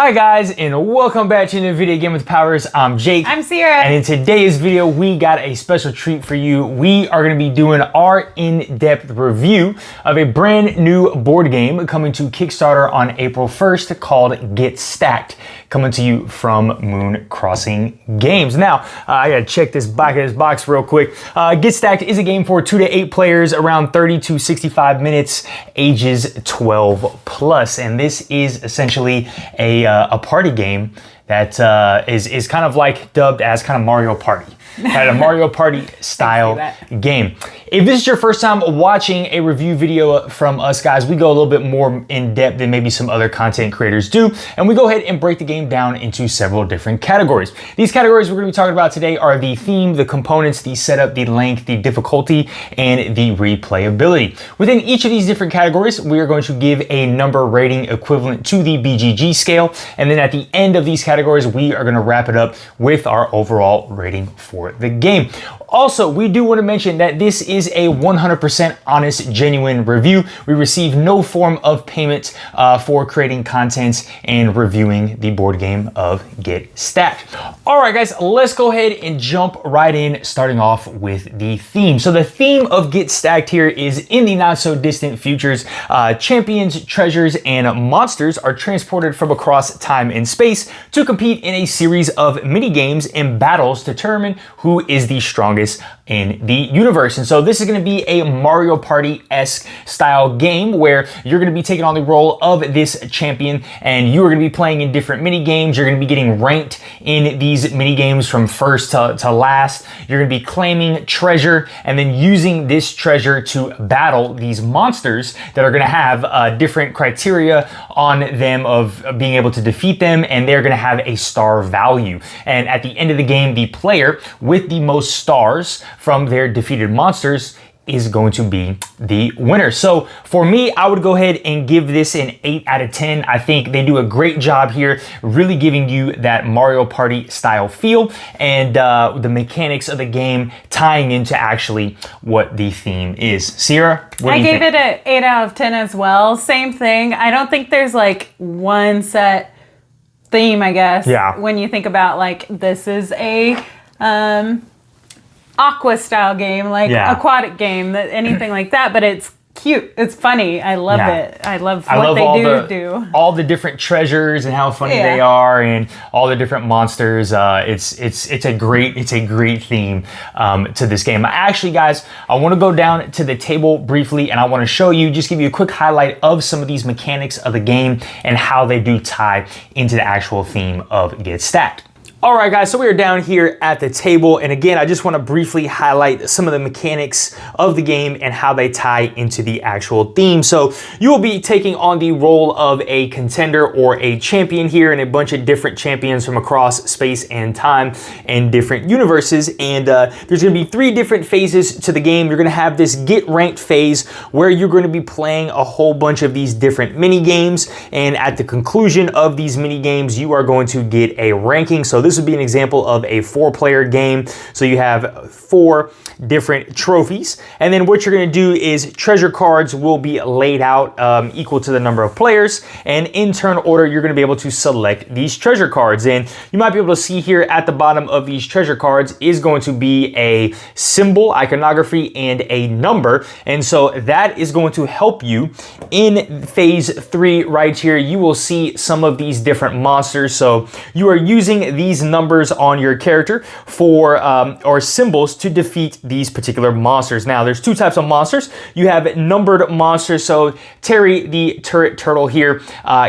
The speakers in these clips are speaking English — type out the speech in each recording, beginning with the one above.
Hi guys, and welcome back to the Video Game with Powers. I'm Jake. I'm Sierra. And in today's video, we got a special treat for you. We are going to be doing our in-depth review of a brand new board game coming to Kickstarter on April 1st called Get Stacked, coming to you from Moon Crossing Games. Now, I gotta check this back of this box real quick. Get Stacked is a game for 2 to 8 players, around 30 to 65 minutes, ages 12 plus. And this is essentially a party game that is kind of like dubbed as kind of Mario Party. A Mario Party style game. If this is your first time watching a review video from us guys, we go a little bit more in depth than maybe some other content creators do, and we go ahead and break the game down into several different categories. These categories we're going to be talking about today are the theme, the components, the setup, the length, the difficulty, and the replayability. Within each of these different categories, we are going to give a number rating equivalent to the BGG scale, and then at the end of these categories, we are going to wrap it up with our overall rating for the game. Also, we do want to mention that this is a 100% honest, genuine review. We receive no form of payment for creating content and reviewing the board game of Get Stacked. All right, guys, let's go ahead and jump right in, starting off with the theme. So the theme of Get Stacked here is in the not so distant futures, champions, treasures, and monsters are transported from across time and space to compete in a series of mini games and battles to determine who is the strongest in the universe. And so this is going to be a Mario Party-esque style game where you're going to be taking on the role of this champion, and you are going to be playing in different mini games. You're going to be getting ranked in these mini games from first to last. You're going to be claiming treasure and then using this treasure to battle these monsters that are going to have different criteria on them of being able to defeat them, and they're going to have a star value. And at the end of the game, the player with the most stars from their defeated monsters is going to be the winner. So for me, I would go ahead and give this an 8 out of 10. I think they do a great job here, really giving you that Mario Party style feel and the mechanics of the game tying into actually what the theme is. Sierra, what do you think? I gave it an 8 out of 10 as well. Same thing. I don't think there's like one set theme, I guess. Yeah. When you think about like, this is a aqua style game, like aquatic game, anything like that, but it's cute, it's funny, I love it. I love what they do. All the different treasures and how funny they are, and all the different monsters. It's a great theme to this game. Actually, guys, I want to go down to the table briefly, and I want to show you, just give you a quick highlight of some of these mechanics of the game and how they do tie into the actual theme of Get Stacked. All right, guys, so we are down here at the table, and again, I just want to briefly highlight some of the mechanics of the game and how they tie into the actual theme. So you will be taking on the role of a contender or a champion here, and a bunch of different champions from across space and time and different universes, and there's going to be 3 different phases to the game. You're going to have this get ranked phase where you're going to be playing a whole bunch of these different mini games, and at the conclusion of these mini games, you are going to get a ranking. So this would be an example of a 4-player game. So you have 4 different trophies, and then what you're going to do is treasure cards will be laid out equal to the number of players, and in turn order you're going to be able to select these treasure cards. And you might be able to see here at the bottom of these treasure cards is going to be a symbol, iconography, and a number, and so that is going to help you in phase 3 right here. You will see some of these different monsters, so you are using these numbers on your character for or symbols to defeat these particular monsters. Now, there's 2 types of monsters. You have numbered monsters. So Terry, the turret turtle here,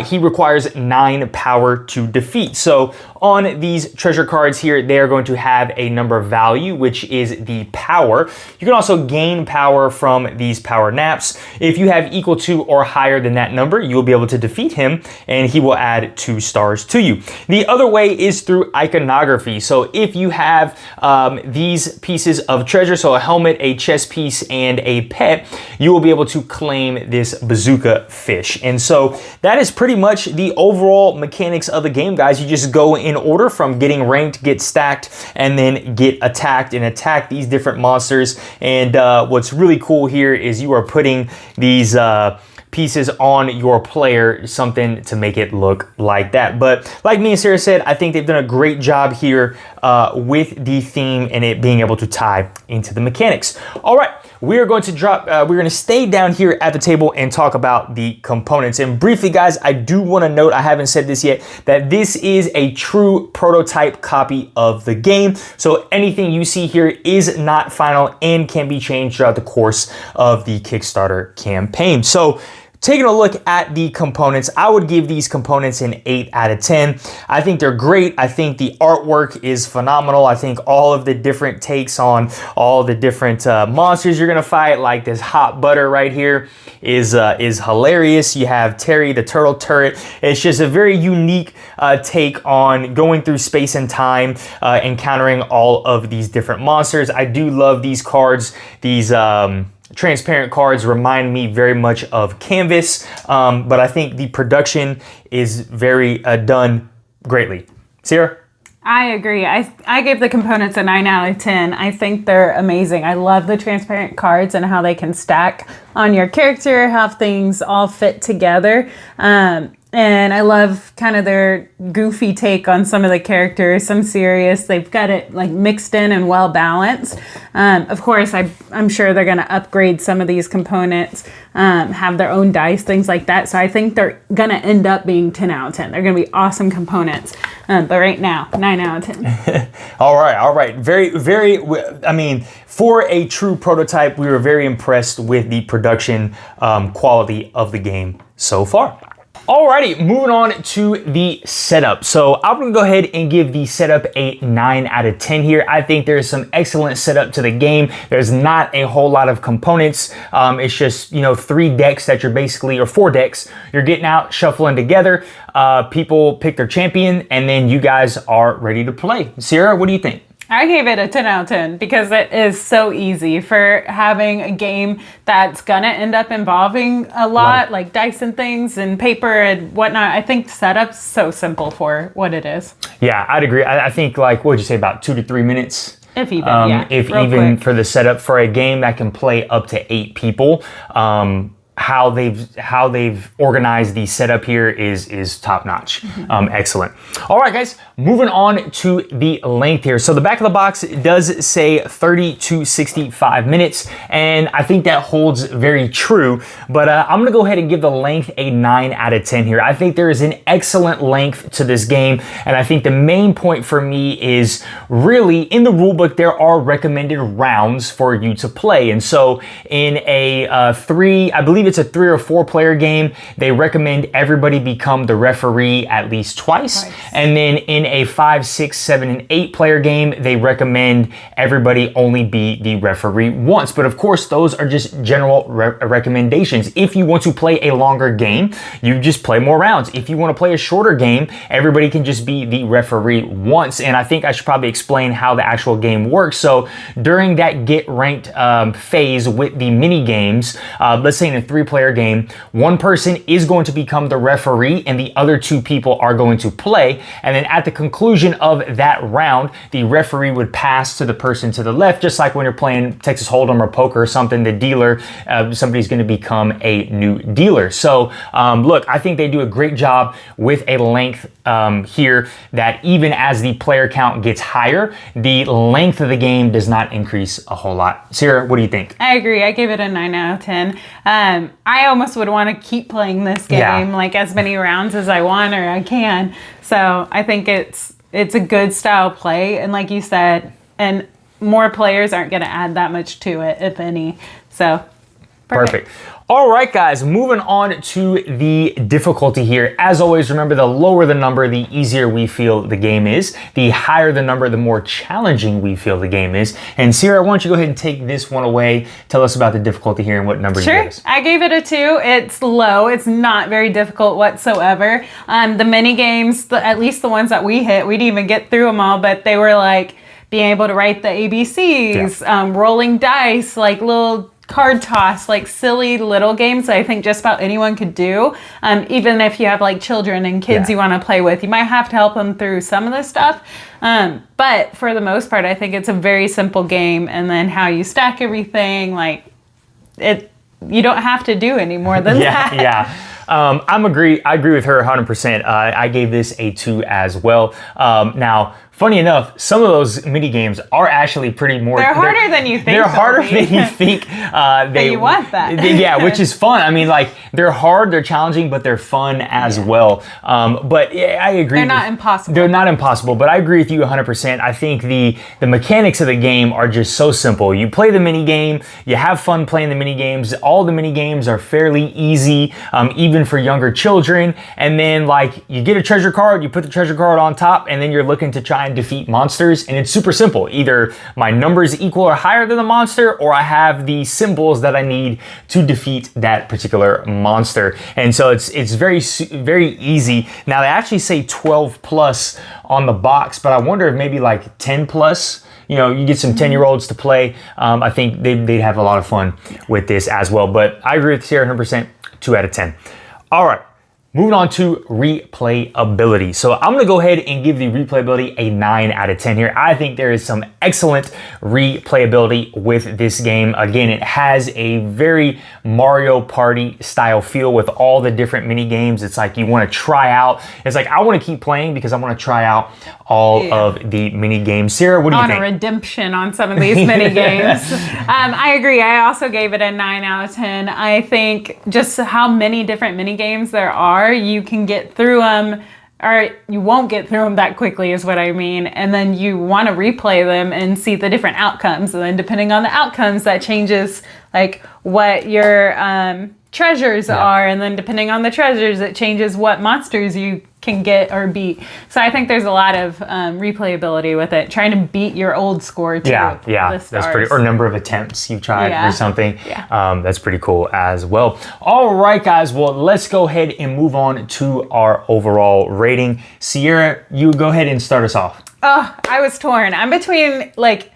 he requires 9 power to defeat. So on these treasure cards here, they are going to have a number value, which is the power. You can also gain power from these power naps. If you have equal to or higher than that number, you will be able to defeat him, and he will add 2 stars to you. The other way is through iconography. So if you have these pieces of treasure, so a helmet, a chess piece, and a pet, you will be able to claim this bazooka fish. And so that is pretty much the overall mechanics of the game, guys. You just go in order from getting ranked, get stacked, and then get attacked and attack these different monsters. And what's really cool here is you are putting these pieces on your player, something to make it look like that. But like me and Sarah said, I think they've done a great job here with the theme and it being able to tie into the mechanics. All right, we are going to we're going to stay down here at the table and talk about the components. And briefly, guys, I do want to note, I haven't said this yet, that this is a true prototype copy of the game. So anything you see here is not final and can be changed throughout the course of the Kickstarter campaign. So taking a look at the components, I would give these components an 8 out of 10. I think they're great. I think the artwork is phenomenal. I think all of the different takes on all the different monsters you're gonna fight, like this hot butter right here, is hilarious. You have Terry the turtle turret. It's just a very unique take on going through space and time, encountering all of these different monsters. I do love these cards. These transparent cards remind me very much of Canvas, but I think the production is very done greatly. Sarah? I agree. I gave the components a 9 out of 10. I think they're amazing. I love the transparent cards and how they can stack on your character, have things all fit together. And I love kind of their goofy take on some of the characters, some serious. They've got it like mixed in and well balanced. Of course, I'm sure they're going to upgrade some of these components, have their own dice, things like that. So I think they're going to end up being 10 out of 10. They're going to be awesome components. But right now, 9 out of 10. All right. Very, I mean, for a true prototype, we were very impressed with the production quality of the game so far. Alrighty, moving on to the setup. So I'm gonna go ahead and give the setup a 9 out of 10 here. I think there's some excellent setup to the game. There's not a whole lot of components. It's just, 3 decks that you're basically, or 4 decks, you're getting out, shuffling together. People pick their champion, and then you guys are ready to play. Sierra, what do you think? I gave it a 10 out of 10 because it is so easy for having a game that's gonna end up involving a lot, like dice and things and paper and whatnot. I think setup's so simple for what it is. Yeah, I'd agree. I think what would you say, about 2 to 3 minutes? If even, yeah. If even quick. For the setup for a game that can play up to 8 people. How they've organized the setup here is top notch. Excellent. All right, guys, moving on to the length here. So the back of the box does say 30 to 65 minutes, and I think that holds very true, but I'm gonna go ahead and give the length a 9 out of 10 here. I think there is an excellent length to this game, and I think the main point for me is really in the rulebook there are recommended rounds for you to play, and so in a I believe it's a 3 or 4 player game, they recommend everybody become the referee at least twice. And then in a 5, 6, 7, and 8 player game, they recommend everybody only be the referee once. But of course, those are just general recommendations. If you want to play a longer game, you just play more rounds. If you want to play a shorter game, everybody can just be the referee once. And I think I should probably explain how the actual game works. So during that get ranked phase with the mini games, let's say in a 3-player game, one person is going to become the referee and the other 2 people are going to play. And then at the conclusion of that round, the referee would pass to the person to the left, just like when you're playing Texas Hold'em or poker or something, the dealer, somebody's going to become a new dealer. So look, I think they do a great job with a length here that even as the player count gets higher, the length of the game does not increase a whole lot. Sarah, what do you think? I agree. I gave it a 9 out of 10. I almost would want to keep playing this game, like as many rounds as I want or I can. So I think it's a good style play. And like you said, and more players aren't going to add that much to it, if any. So perfect. All right, guys, moving on to the difficulty here. As always, remember, the lower the number, the easier we feel the game is. The higher the number, the more challenging we feel the game is. And Sierra, why don't you go ahead and take this one away. Tell us about the difficulty here and what number you gave us. I gave it a 2. It's low. It's not very difficult whatsoever. The mini games, at least the ones that we hit, we didn't even get through them all, but they were like being able to write the ABCs, rolling dice, like little card toss, like silly little games that I think just about anyone could do. Even if you have like children and kids you want to play with, you might have to help them through some of this stuff. But for the most part, I think it's a very simple game. And then how you stack everything, like you don't have to do any more than that. Yeah. I agree with her 100%. I gave this a 2 as well. Now, funny enough, some of those mini games are actually They're harder than you think. They're harder than you think. You want that. Yeah, which is fun. I mean, like, they're hard, they're challenging, but they're fun as well. But yeah, I agree. They're not impossible. They're not impossible, but I agree with you 100%. I think the mechanics of the game are just so simple. You play the mini game, you have fun playing the mini games. All the mini games are fairly easy, even for younger children. And then, like, you get a treasure card, you put the treasure card on top, and then you're looking to try and defeat monsters, and it's super simple. Either my numbers equal or higher than the monster, or I have the symbols that I need to defeat that particular monster. And so it's very easy. Now they actually say 12 plus on the box, but I wonder if maybe like 10 plus. You know, you get some 10-year-olds to play. I think they'd have a lot of fun with this as well. But I agree with Sierra 100%, 2 out of 10. All right. Moving on to replayability. So I'm gonna go ahead and give the replayability a 9 out of 10 here. I think there is some excellent replayability with this game. Again, it has a very Mario Party style feel with all the different mini games. It's like you wanna try out. It's like I wanna keep playing because I wanna try out all of the mini games. Sarah, what do you think? On a redemption on some of these mini games. I agree. I also gave it a 9 out of 10. I think just how many different mini games there are, you can get through them, or you won't get through them that quickly is what I mean. And then you want to replay them and see the different outcomes. And then depending on the outcomes, that changes like what your treasures are. And then depending on the treasures, it changes what monsters you can get or beat. So I think there's a lot of replayability with it, trying to beat your old score too. Yeah, that's pretty, or number of attempts you've tried or something. That's pretty cool as well. All right, guys, well, let's go ahead and move on to our overall rating. Sierra, you go ahead and start us off. Oh, I was torn. I'm between, like,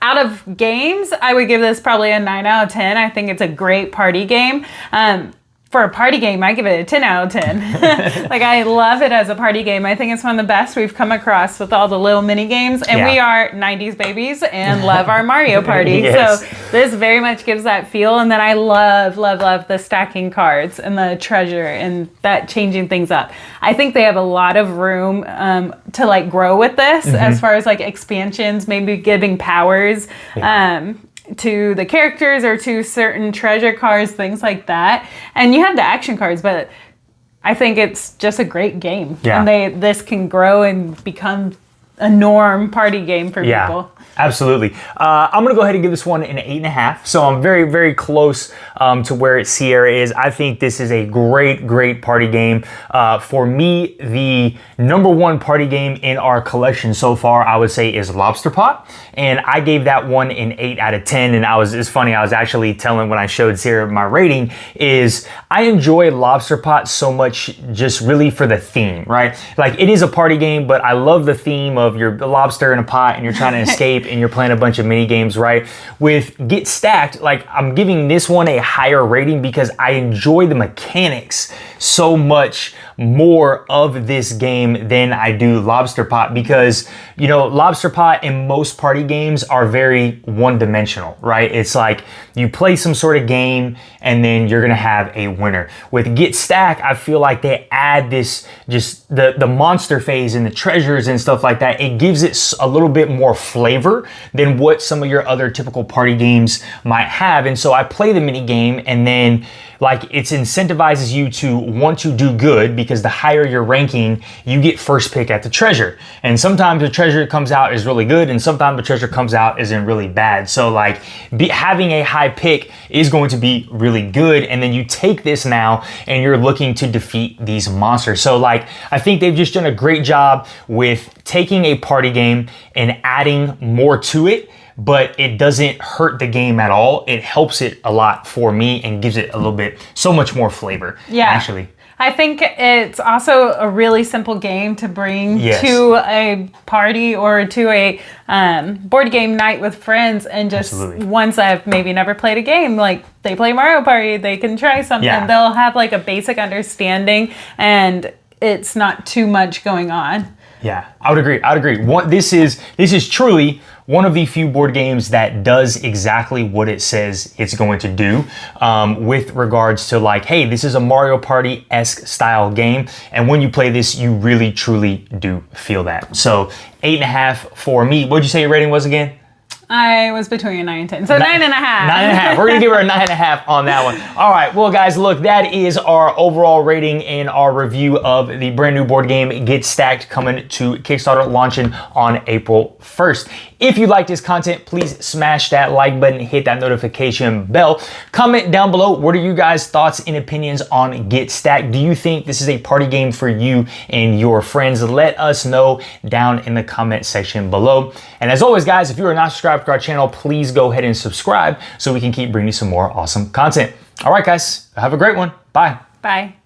out of games, I would give this probably a 9 out of 10. I think it's a great party game. For a party game, I give it a 10 out of 10. Like, I love it as a party game. I think it's one of the best we've come across with all the little mini games. And we are 90s babies and love our Mario Party. So this very much gives that feel. And then I love the stacking cards and the treasure and that changing things up. I think they have a lot of room to like grow with this as far as like expansions, maybe giving powers. To the characters or to certain treasure cards, things like that. And you have the action cards, but I think it's just a great game. And this can grow and become a norm party game for people. Absolutely. I'm going to go ahead and give this one an 8.5. So I'm very, very close to where Sierra is. I think this is a great party game. For me, the number one party game in our collection so far, I would say, is Lobster Pot. And I gave that one an 8 out of 10. And it's funny, I was actually telling when I showed Sierra my rating is I enjoy Lobster Pot so much just really for the theme, right? Like, it is a party game, but I love the theme of you're a lobster in a pot and you're trying to escape and you're playing a bunch of mini games, right? With Get Stacked, like, I'm giving this one a higher rating because I enjoy the mechanics so much more of this game than I do Lobster Pot, because, you know, Lobster Pot and most party games are very one-dimensional, right? It's like you play some sort of game and then you're gonna have a winner. With Get Stacked, I feel like they add this, just the monster phase and the treasures and stuff like that. It gives it a little bit more flavor than what some of your other typical party games might have. And so I play the mini game, and then like it incentivizes you to want to do good, because the higher your ranking, you get first pick at the treasure. And sometimes the treasure comes out is really good, and sometimes the treasure comes out isn't really bad. So like having a high pick is going to be really good. And then you take this now and you're looking to defeat these monsters. So like, I think they've just done a great job with taking a party game and adding more to it, but it doesn't hurt the game at all. It helps it a lot for me and gives it a little bit, so much more flavor, actually. I think it's also a really simple game to bring to a party or to a board game night with friends, and just ones that have maybe never played a game, like they play Mario Party, they can try something. They'll have like a basic understanding, and it's not too much going on. Yeah, I would agree. This is truly one of the few board games that does exactly what it says it's going to do, with regards to like, hey, this is a Mario Party-esque style game. And when you play this, you really, truly do feel that. So 8.5 for me. What'd you say your rating was again? I was between a 9 and 10. So 9.5. 9.5. We're going to give her a 9.5 on that one. All right. Well, guys, look, that is our overall rating and our review of the brand new board game Get Stacked, coming to Kickstarter, launching on April 1st. If you like this content, please smash that like button, hit that notification bell. Comment down below, what are you guys' thoughts and opinions on Get Stacked? Do you think this is a party game for you and your friends? Let us know down in the comment section below. And as always, guys, if you are not subscribed to our channel, please go ahead and subscribe so we can keep bringing you some more awesome content. All right, guys, have a great one. Bye. Bye.